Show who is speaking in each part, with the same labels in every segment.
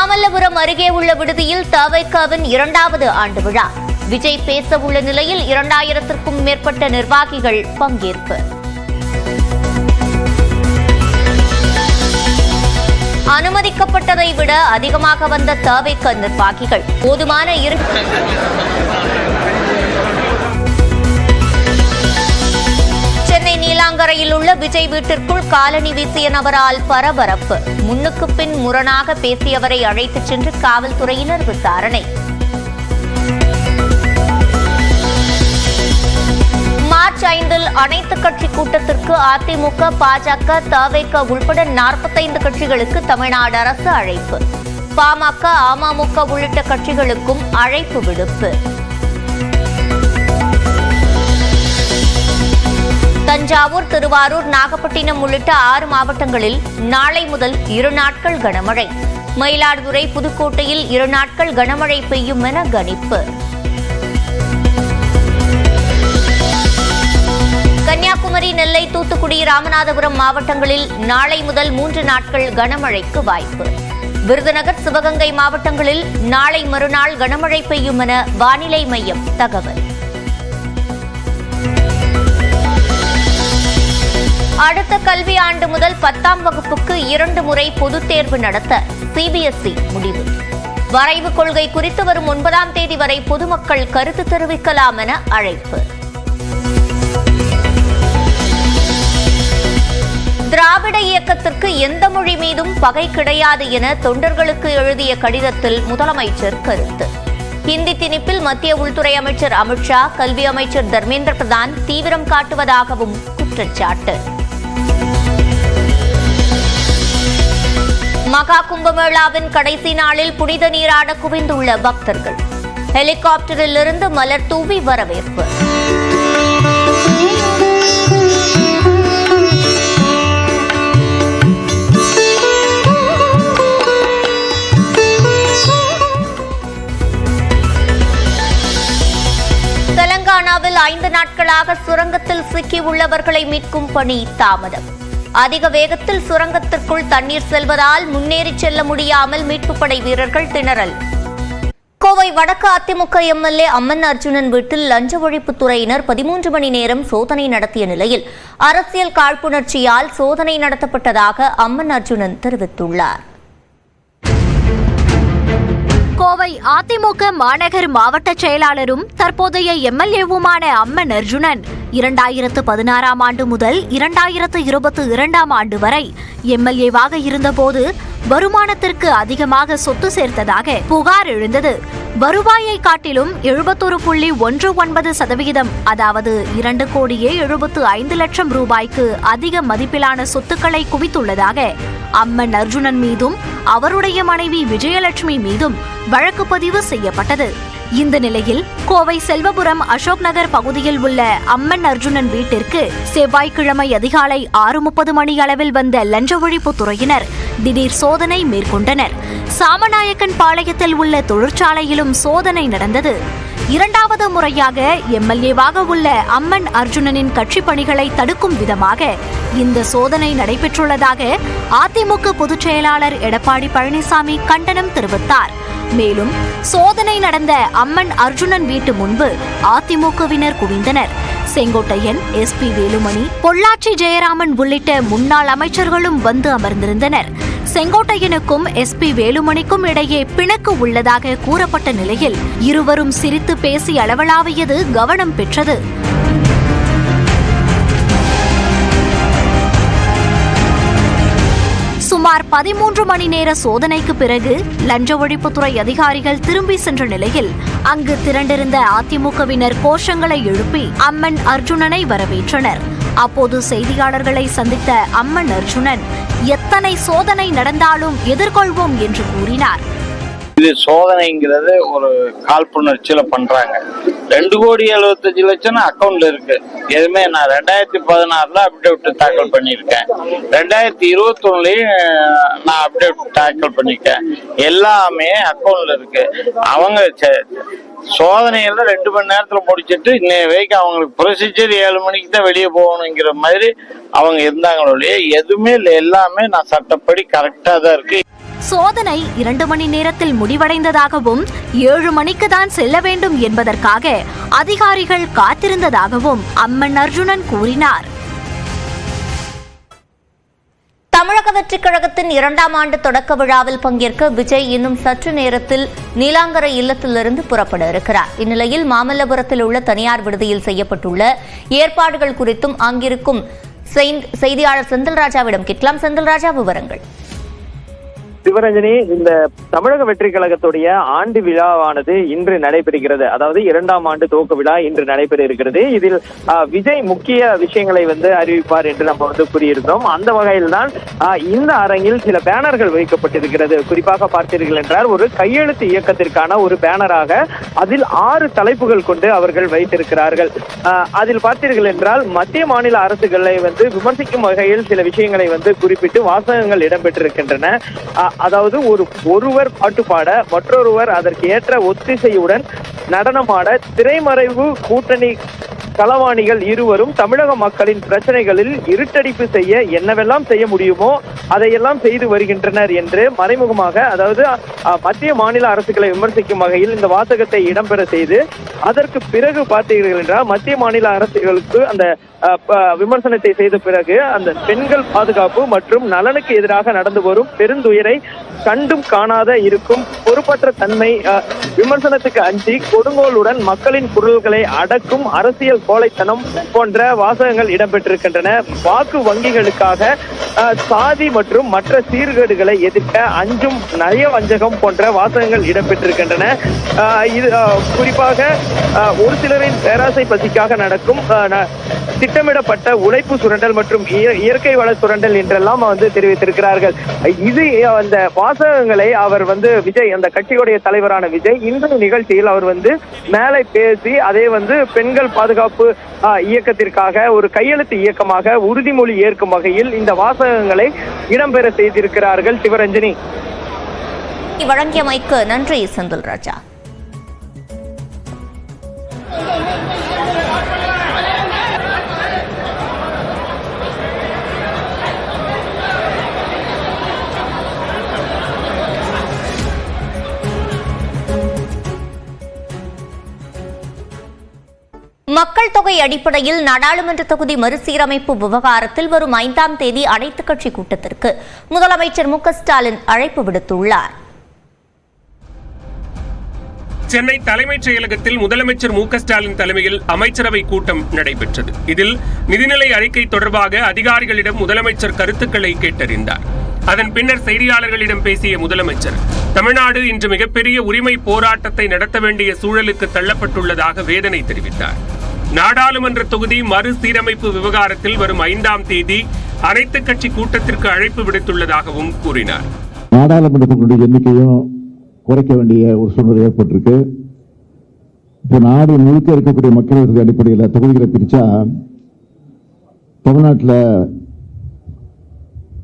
Speaker 1: மாமல்லபுரம் அருகே உள்ள விடுதியில் தவைக்காவின் 2வது ஆண்டு விழா. விஜய் பேச உள்ள நிலையில் 2000க்கும் மேற்பட்ட நிர்வாகிகள் பங்கேற்பு. அனுமதிக்கப்பட்டதை விட அதிகமாக வந்த தவைக்க நிர்வாகிகள். போதுமான சென்னை நீலாங்கரையில் உள்ள விஜய் வீட்டிற்குள் காலணி வீசிய நபரால் பரபரப்பு. முன்னுக்கு பின் முரணாக பேசியவரை அழைத்துச் சென்று காவல்துறையினர் விசாரணை. மார்ச் 5 அனைத்து கட்சி கூட்டத்திற்கு அதிமுக, பாஜக, தவைக்க உள்பட 45 கட்சிகளுக்கு தமிழ்நாடு அரசு அழைப்பு. பாமக, அமமுக உள்ளிட்ட கட்சிகளுக்கும் அழைப்பு விடுப்பு. தஞ்சாவூர், திருவாரூர், நாகப்பட்டினம் உள்ளிட்ட 6 மாவட்டங்களில் நாளை முதல் 2 நாட்கள் கனமழை. மயிலாடுதுறை, புதுக்கோட்டையில் 2 நாட்கள் கனமழை பெய்யும் என கணிப்பு. கன்னியாகுமரி, நெல்லை, தூத்துக்குடி, ராமநாதபுரம் மாவட்டங்களில் நாளை முதல் 3 நாட்கள் கனமழைக்கு வாய்ப்பு. விருதுநகர், சிவகங்கை மாவட்டங்களில் நாளை மறுநாள் கனமழை பெய்யும் என வானிலை மையம் தகவல். அடுத்த கல்வி ஆண்டு முதல் 10ஆம் வகுப்புக்கு 2 முறை பொதுத் தேர்வு நடத்த சிபிஎஸ்இ முடிவு. வரைவு கொள்கை குறித்து வரும் 9ஆம் தேதி வரை பொதுமக்கள் கருத்து தெரிவிக்கலாம் என அழைப்பு. திராவிட இயக்கத்திற்கு எந்த மொழி மீதும் பகை கிடையாது என தொண்டர்களுக்கு எழுதிய கடிதத்தில் முதலமைச்சர் கருத்து. ஹிந்தி திணிப்பில் மத்திய உள்துறை அமைச்சர் அமித்ஷா, கல்வி அமைச்சர் தர்மேந்திர பிரதான் தீவிரம் காட்டுவதாகவும் குற்றச்சாட்டு. மகா கும்பமேளாவின் கடைசி நாளில் புனித நீராட குவிந்துள்ள பக்தர்கள். ஹெலிகாப்டரில் இருந்து மலர் தூவி வரவேற்பு. தெலங்கானாவில் 5 நாட்களாக சுரங்கத்தில் சிக்கியுள்ளவர்களை மீட்கும் பணி தாமதம். அதிக வேகத்தில் சுரங்கத்திற்குள் தண்ணீர் செல்வதால் முன்னேறி செல்ல முடியாமல் மீட்புப் படை வீரர்கள் திணறல். கோவை வடக்கு அதிமுக எம்எல்ஏ அம்மன் அர்ஜுனன் வீட்டில் லஞ்ச ஒழிப்புத்துறையினர் 13 மணி நேரம் சோதனை நடத்திய நிலையில் அரசியல் காழ்ப்புணர்ச்சியால் சோதனை நடத்தப்பட்டதாக அம்மன் அர்ஜுனன் தெரிவித்துள்ளார்.
Speaker 2: கோவை அதிமுக மாநகர் மாவட்ட செயலாளரும் தற்போதைய எம்எல்ஏவுமான அம்மன் அர்ஜுனன் 2016ஆம் ஆண்டு முதல் 2022ஆம் ஆண்டு வரை எம்எல்ஏவாக இருந்தபோது வருமானத்திற்கு அதிகமாக சொத்து சேர்த்ததாக புகார் எழுந்தது. வருவாயை காட்டிலும் 71.19%, அதாவது 2,75,00,000 ரூபாய்க்கு அதிக மதிப்பிலான சொத்துக்களை குவித்துள்ளதாக அம்மன் அர்ஜுனன் மீதும் அவருடைய மனைவி விஜயலட்சுமி மீதும் வழக்கு பதிவு செய்யப்பட்டது. இந்த நிலையில் கோவை செல்வபுரம் அசோக் நகர் பகுதியில் உள்ள அம்மன் அர்ஜுனன் வீட்டிற்கு செவ்வாய்க்கிழமை அதிகாலை 6:30 மணி அளவில் வந்த லஞ்ச ஒழிப்புத்துறையினர் திடீர் சோதனை மேற்கொண்டனர். சாமநாயக்கன் பாளையத்தில் உள்ள தொழிற்சாலையிலும் சோதனை நடந்தது. 2வது முறையாக எம்எல்ஏவாக உள்ள அம்மன் அர்ஜுனனின் கட்சி பணிகளை தடுக்கும் விதமாக இந்த சோதனை நடைபெற்றுள்ளதாக அதிமுக பொதுச் செயலாளர் எடப்பாடி பழனிசாமி கண்டனம் தெரிவித்தார். மேலும் சோதனை நடந்த அம்மன் அர்ஜுனன் வீட்டு முன்பு அதிமுகவினர் குவிந்தனர். செங்கோட்டையன், எஸ்பி வேலுமணி, பொள்ளாச்சி ஜெயராமன் உள்ளிட்ட முன்னாள் அமைச்சர்களும் வந்து அமர்ந்திருந்தனர். செங்கோட்டையனுக்கும் எஸ்பி வேலுமணிக்கும் இடையே பிணக்கு உள்ளதாக கூறப்பட்ட நிலையில் இருவரும் சிரித்து பேசி அளவலாவியது கவனம் பெற்றது. சுமார் 13 மணி நேர சோதனைக்கு பிறகு லஞ்ச ஒழிப்புத்துறை அதிகாரிகள் திரும்பி சென்ற நிலையில் அங்கு திரண்டிருந்த அதிமுகவினர் கோஷங்களை எழுப்பி அம்மன் அர்ஜுனனை வரவேற்றனர். அப்போது செய்தியாளர்களை சந்தித்த அம்மன் அர்ஜுனன் எத்தனை சோதனை நடந்தாலும் எதிர்கொள்வோம் என்று கூறினார்.
Speaker 3: இது சோதனைங்கிறது ஒரு காழ்ப்புணர்ச்சியில பண்றாங்க. 2,75,00,000 அக்கௌண்ட்ல இருக்கு. எதுவுமே நான் 2016 அப்டேட் தாக்கல் பண்ணியிருக்கேன். 2021 நான் அப்டேட் தாக்கல் பண்ணிருக்கேன். எல்லாமே அக்கௌண்ட்ல இருக்கு. அவங்க சோதனையில 2 மணி நேரத்துல முடிச்சிட்டு இன்னைய வரைக்கும் அவங்களுக்கு ப்ரொசீஜர் 7 மணிக்கு தான் வெளியே போகணுங்கிற மாதிரி அவங்க இருந்தாங்களோ இல்லையா, எதுவுமே இல்லை. எல்லாமே நான் சட்டப்படி கரெக்டா தான் இருக்கு.
Speaker 2: சோதனை 2 மணி நேரத்தில் முடிவடைந்ததாகவும் 7 மணிக்கு தான் செல்ல வேண்டும் என்பதற்காக அதிகாரிகள் காத்திருந்ததாகவும் அம்மன் அர்ஜுனன் கூறினார்.
Speaker 1: தமிழக வெற்றிக் கழகத்தின் 2ஆம் ஆண்டு தொடக்க விழாவில் பங்கேற்க விஜய் இன்னும் சற்று நேரத்தில் நீலாங்கரை இல்லத்திலிருந்து புறப்பட இருக்கிறார். இந்நிலையில் மாமல்லபுரத்தில் உள்ள தனியார் விடுதியில் செய்யப்பட்டுள்ள ஏற்பாடுகள் குறித்தும் அங்கிருக்கும் செய்தியாளர் செந்தில்ராஜாவிடம் கேட்கலாம். செந்தில்ராஜா, விவரங்கள்.
Speaker 4: சிவரஞ்சனி, இந்த தமிழக வெற்றி கழகத்துடைய ஆண்டு விழாவானது இன்று நடைபெறுகிறது. அதாவது 2ஆம் ஆண்டு துவக்க விழா இன்று நடைபெற இருக்கிறது. இதில் விஜய் முக்கிய விஷயங்களை அறிவிப்பார் என்று நம்ம கூறியிருந்தோம். அந்த வகையில் தான் இந்த அரங்கில் சில பேனர்கள் வைக்கப்பட்டிருக்கிறது. குறிப்பாக பார்த்தீர்கள் என்றால் ஒரு கையெழுத்து இயக்கத்திற்கான ஒரு பேனராக அதில் 6 தலைப்புகள் கொண்டு அவர்கள் வைத்திருக்கிறார்கள். அதில் பார்த்தீர்கள் என்றால் மத்திய மாநில அரசுகளை விமர்சிக்கும் வகையில் சில விஷயங்களை குறிப்பிட்டு வாசகங்கள் இடம்பெற்றிருக்கின்றன. அதாவது ஒருவர் பாட்டு பாட மற்றொருவர் அதற்கு ஏற்ற ஒத்திசையுடன் நடனமாட திரைமறைவு கூட்டணி களவாணிகள் இருவரும் தமிழக மக்களின் பிரச்சனைகளில் இருட்டடிப்பு செய்ய என்னவெல்லாம் செய்ய முடியுமோ அதையெல்லாம் செய்து வருகின்றனர் என்று மறைமுகமாக, அதாவது மத்திய மாநில அரசுகளை விமர்சிக்கும் வகையில் இந்த வாசகத்தை இடம்பெற செய்து அதற்கு பிறகு பார்த்தீர்கள் என்றால் மத்திய மாநில அரசுகளுக்கு அந்த விமர்சனத்தை செய்த பிறகு அந்த பெண்கள் பாதுகாப்பு மற்றும் நலனுக்கு எதிராக நடந்து வரும் பெருந்துயரை கண்டும் காணாத இருக்கும் பொறுப்பற்ற தன்மை, விமர்சனத்துக்கு அஞ்சி கொடுங்கோலுடன் மக்களின் குரல்களை அடக்கும் அரசியல் கோழைத்தனம் போன்ற வாசகங்கள் இடம்பெற்றிருக்கின்றன. வாக்கு வங்கிகளுக்காக சாதி மற்றும் மற்ற சீர்கேடுகளை எதிர்க்க அஞ்சும் நய வஞ்சகம் போன்ற வாசகங்கள் இடம்பெற்றிருக்கின்றன. இது குறிப்பாக ஒரு சிலரின் பேராசை பசிக்காக நடக்கும் திட்டமிடப்பட்ட உழைப்பு சுரண்டல் மற்றும் இயற்கை வள சுரண்டல் என்றெல்லாம் தெரிவித்திருக்கிறார்கள். இது அந்த வாசகங்களை அவர் விஜய், அந்த கட்சியுடைய தலைவரான விஜய், இந்த நிகழ்ச்சியில் அவர் மேலே பேசி அதை பெண்கள் பாதுகாப்பு இயக்கத்திற்காக ஒரு கையெழுத்து இயக்கமாக உறுதிமொழி ஏற்கும் வகையில் இந்த வாசகங்களை இடம்பெற செய்திருக்கிறார்கள். சிவரஞ்சனி,
Speaker 1: வழங்கியமைக்கு நன்றி செந்தில்ராஜா. மக்கள் தொகை அடிப்படையில் நாடாளுமன்ற தொகுதி மறுசீரமைப்பு விவகாரத்தில் வரும் 5ஆம் தேதி அனைத்துக் கட்சி கூட்டத்திற்கு முதலமைச்சர் மு.க. ஸ்டாலின் அழைப்பு விடுத்துள்ளார்.
Speaker 5: சென்னை தலைமைச் செயலகத்தில் முதலமைச்சர் மு.க. ஸ்டாலின் தலைமையில் அமைச்சரவை கூட்டம் நடைபெற்றது. இதில் நிதிநிலை அறிக்கை தொடர்பாக அதிகாரிகளிடம் முதலமைச்சர் கருத்துக்களை கேட்டறிந்தார். அதன் பின்னர் செய்தியாளர்களிடம் பேசிய முதலமைச்சர், தமிழ்நாடு இன்று மிகப்பெரிய உரிமை போராட்டத்தை நடத்த வேண்டிய சூழலுக்கு தள்ளப்பட்டுள்ளதாக வேதனை தெரிவித்தார். நாடாளுமன்ற தொகுதி மறுசீரமைப்பு விவகாரத்தில் வரும் 5ஆம் தேதி அனைத்துக் கட்சி கூட்டத்திற்கு அழைப்பு விடுத்துள்ளதாகவும் கூறினார்.
Speaker 6: நாடாளுமன்ற தொகுதியுடைய எண்ணிக்கையும் குறைக்க வேண்டிய ஒரு சூழ்நிலை ஏற்பட்டிருக்கு. இப்போ நாடு முழுக்க இருக்கக்கூடிய மக்கள் அடிப்படையில் தொகுதிகளை பிரிச்சா தமிழ்நாட்டில்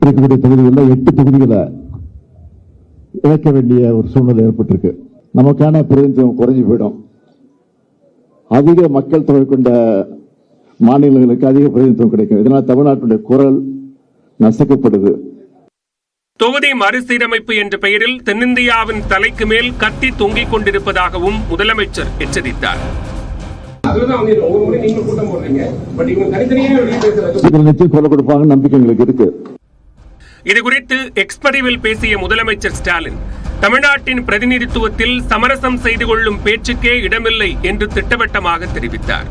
Speaker 6: இருக்கக்கூடிய தொகுதிகளில் 8 தொகுதிகளை இழக்க வேண்டிய ஒரு சூழ்நிலை ஏற்பட்டிருக்கு. நமக்கான பிரதிநிதித்துவம் குறைஞ்சு போயிடும். அதிக மக்கள் தொகை கொண்ட மாநிலங்களுக்கு அதிக பிரதிநிதித்துவம் கிடைக்கும். இதனால் தமிழ்நாட்டுடைய குரல் நசுக்கப்படுது.
Speaker 5: தொகுதி மறுசீரமைப்பு என்ற பெயரில் தென்னிந்தியாவின் தலைக்கு மேல் கத்தி தொங்கிக் கொண்டிருப்பதாகவும் முதலமைச்சர் எச்சரித்தார்.
Speaker 6: கொடுப்பாங்க நம்பிக்கை எங்களுக்கு இருக்கு.
Speaker 5: இதுகுறித்து எக்ஸ் பதிவில் பேசிய முதலமைச்சர் ஸ்டாலின், தமிழ்நாட்டின் பிரதிநிதித்துவத்தில் சமரசம் செய்து கொள்ளும் பேச்சுக்கே இடமில்லை என்று திட்டவட்டமாக தெரிவித்தார்.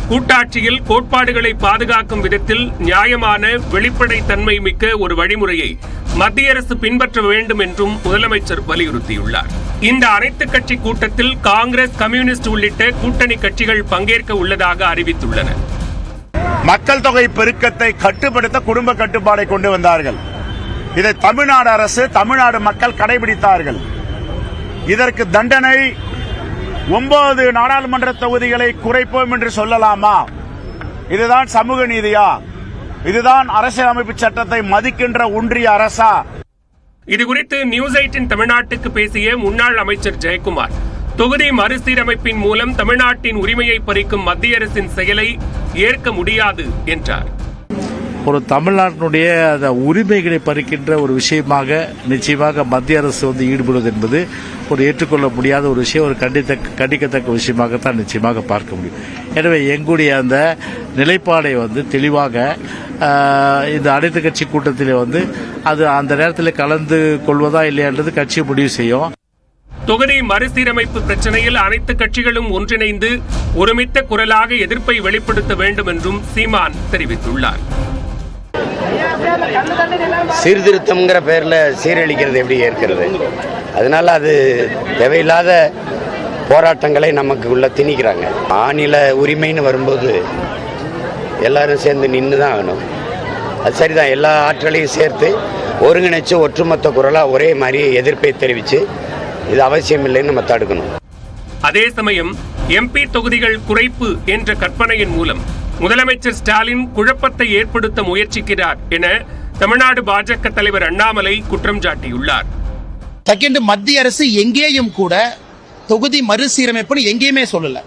Speaker 5: கூட்டாட்சியில் கோட்பாடுகளை பாதுகாக்கும் விதத்தில் நியாயமான வெளிப்படை தன்மை மிக்க ஒரு வழிமுறையை மத்திய அரசு பின்பற்ற வேண்டும் என்றும் முதலமைச்சர் வலியுறுத்தியுள்ளார். இந்த அனைத்துக் கட்சி கூட்டத்தில் காங்கிரஸ், கம்யூனிஸ்ட் உள்ளிட்ட கூட்டணி கட்சிகள் பங்கேற்க உள்ளதாக அறிவித்துள்ளன.
Speaker 7: மக்கள் தொகை பெருக்கத்தை கட்டுப்படுத்த குடும்ப கட்டுப்பாடை கொண்டு வந்தார்கள். இதை தமிழ்நாடு அரசு, தமிழ்நாடு மக்கள் கடைபிடித்தார்கள். இதற்கு தண்டனை 9 நாடாளுமன்ற தொகுதிகளை குறைப்போம் என்று சொல்லலாமா? இதுதான் சமூக நீதியா? இதுதான் அரசியலமைப்பு சட்டத்தை மதிக்கின்ற ஒன்றிய அரசா?
Speaker 5: இதுகுறித்து நியூஸ் 8 தமிழ்நாட்டுக்கு பேசிய முன்னாள் அமைச்சர் ஜெயக்குமார், தொகுதி மறுசீரமைப்பின் மூலம் தமிழ்நாட்டின் உரிமையை பறிக்கும் மத்திய அரசின் செயலை ஏற்க முடியாது என்றார்.
Speaker 8: ஒரு தமிழ்நாட்டினுடைய அந்த உரிமைகளை பறிக்கின்ற ஒரு விஷயமாக நிச்சயமாக மத்திய அரசு ஈடுபடுவது என்பது ஒரு ஏற்றுக்கொள்ள முடியாத ஒரு விஷயம், ஒரு கண்டிக்கத்தக்க விஷயமாகத்தான் நிச்சயமாக பார்க்க முடியும். எனவே எங்களுடைய அந்த நிலைப்பாடை தெளிவாக இந்த அனைத்து கட்சி கூட்டத்திலே அது அந்த நேரத்தில் கலந்து கொள்வதா இல்லையான்றது கட்சி முடிவு செய்யும்.
Speaker 5: தொகுதி மறுசீரமைப்பு பிரச்சனையில் அனைத்து கட்சிகளும் ஒன்றிணைந்து ஒருமித்த குரலாக எதிர்ப்பை வெளிப்படுத்த வேண்டும் என்றும் சீமான் தெரிவித்துள்ளார்.
Speaker 9: சீர்திருத்தம்ங்கிற பேர்ல சீரழிக்கிறது எப்படி ஏற்கிறது? அதனால அது தேவையில்லாத போராட்டங்களை நமக்கு உள்ள திணிக்கிறாங்க. மாநில உரிமைன்னு வரும்போது எல்லாரும் சேர்ந்து நின்று தான் ஆகணும். அது சரிதான். எல்லா ஆற்றலையும் சேர்த்து ஒருங்கிணைச்சு ஒற்றுமொத்த குரலாக ஒரே மாதிரி எதிர்ப்பை தெரிவித்து இது அவசியம் இல்லைன்னு நம்ம தடுக்கணும்.
Speaker 5: அதே சமயம் எம்பி தொகுதிகள் குறைப்பு என்ற கற்பனையின் மூலம் முதலமைச்சர் ஸ்டாலின் குழப்பத்தை ஏற்படுத்த முயற்சிக்கிறார் என தமிழ்நாடு பாஜக தலைவர் அண்ணாமலை குற்றம் சாட்டியுள்ளார்.
Speaker 10: செகண்ட், மத்திய அரசு எங்கேயும் கூட தொகுதி மறுசீரமைப்பு எங்கேயுமே சொல்லல.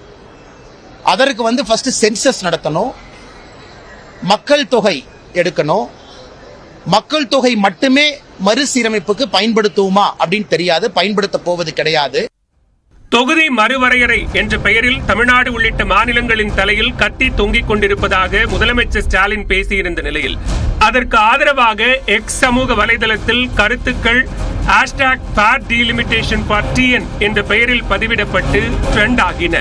Speaker 10: அதற்கு ஃபர்ஸ்ட் சென்சஸ் நடத்தணும், மக்கள் தொகை எடுக்கணும். மக்கள் தொகை மட்டுமே மறுசீரமைப்புக்கு பயன்படுத்துவோமா அப்படின்னு தெரியாது, பயன்படுத்த போவது கிடையாது.
Speaker 5: தொகுதி மறுவரையறை என்ற பெயரில் தமிழ்நாடு உள்ளிட்ட மாநிலங்களின் தலையில் கத்தி தொங்கிக் கொண்டிருப்பதாக முதலமைச்சர் ஸ்டாலின் பேசியிருந்த நிலையில் அதற்கு ஆதரவாக எக்ஸ் சமூக வலைதளத்தில் கருத்துக்கள் #FAIR DELIMITATION FOR TN என்ற பெயரில் பதிவிடப்பட்டு ட்ரெண்ட் ஆகின.